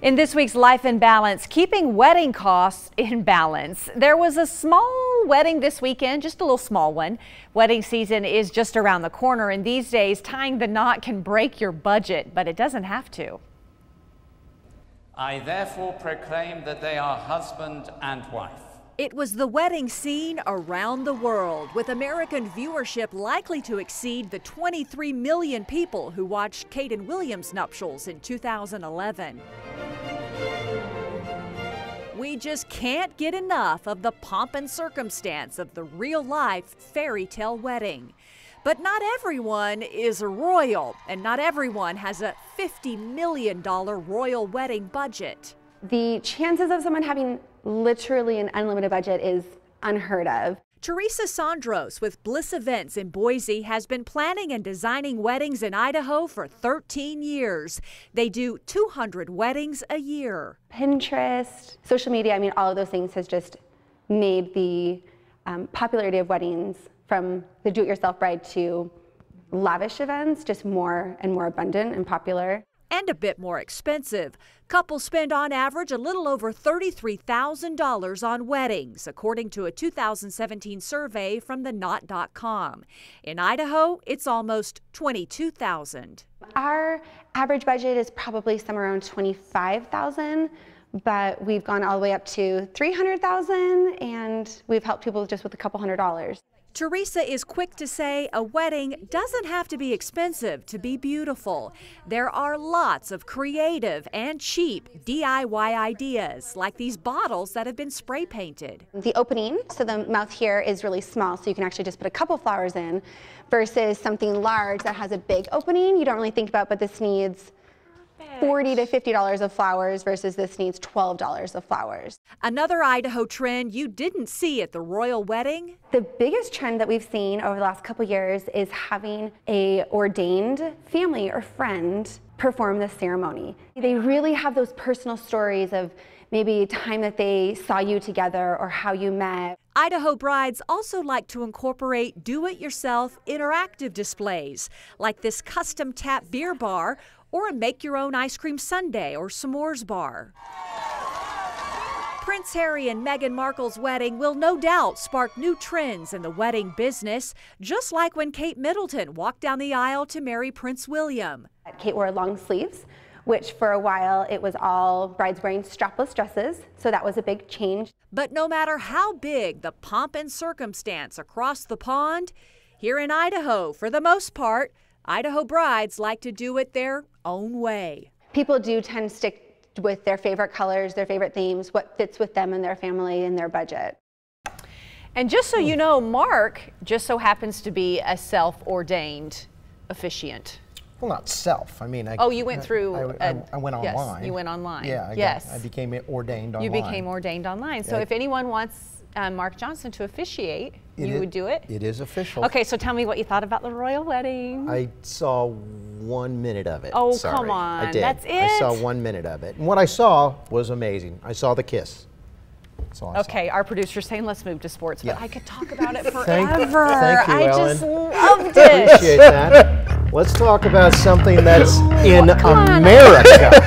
In this week's Life in Balance, keeping wedding costs in balance. There was a small wedding this weekend, just a little small one. Wedding season is just around the corner, and these days tying the knot can break your budget, but it doesn't have to. I therefore proclaim that they are husband and wife. It was the wedding scene around the world, with American viewership likely to exceed the 23 million people who watched Kate and William's nuptials in 2011. We just can't get enough of the pomp and circumstance of the real-life fairy tale wedding. But not everyone is a royal, and not everyone has a $50 million royal wedding budget. The chances of someone having literally an unlimited budget is unheard of. Teresa Sondros with Bliss Events in Boise has been planning and designing weddings in Idaho for 13 years. They do 200 weddings a year. Pinterest, social media, all of those things has just made the popularity of weddings from the do-it-yourself bride to lavish events just more and more abundant and popular. And a bit more expensive. Couples spend on average a little over $33,000 on weddings, according to a 2017 survey from theknot.com. In Idaho, it's almost $22,000. Our average budget is probably somewhere around $25,000, but we've gone all the way up to $300,000, and we've helped people just with a couple $100s. Teresa is quick to say a wedding doesn't have to be expensive to be beautiful. There are lots of creative and cheap DIY ideas, like these bottles that have been spray painted. The opening, so the mouth here, is really small, so you can actually just put a couple flowers in, versus something large that has a big opening. You don't really think about, but this needs $40 to $50 of flowers versus this needs $12 of flowers. Another Idaho trend you didn't see at the royal wedding? The biggest trend that we've seen over the last couple years is having a ordained family or friend perform the ceremony. They really have those personal stories of maybe a time that they saw you together or how you met. Idaho brides also like to incorporate do-it-yourself interactive displays, like this custom tap beer bar or a make-your-own ice cream sundae or s'mores bar. Prince Harry and Meghan Markle's wedding will no doubt spark new trends in the wedding business, just like when Kate Middleton walked down the aisle to marry Prince William. Kate wore long sleeves, which for a while it was all brides wearing strapless dresses, so that was a big change. But no matter how big the pomp and circumstance across the pond, here in Idaho, for the most part, Idaho brides like to do it their own way. People do tend to stick with their favorite colors, their favorite themes, what fits with them and their family and their budget. And just so you know, Mark just so happens to be a self-ordained officiant. Well, not self. Oh, you went through. I went yes, online. You went online. Yeah. I became ordained online. You became ordained online. So if anyone wants Mark Johnson to officiate, you would do it? It is official. Okay, so tell me what you thought about the royal wedding. I saw 1 minute of it. Oh, Sorry. come on. I did. That's it? I saw 1 minute of it. And what I saw was amazing. I saw the kiss. That's all I saw. Okay, our producer's saying let's move to sports, but I could talk about it forever. Thank you, I Ellen. just loved it. I appreciate that. Let's talk about something that's in America.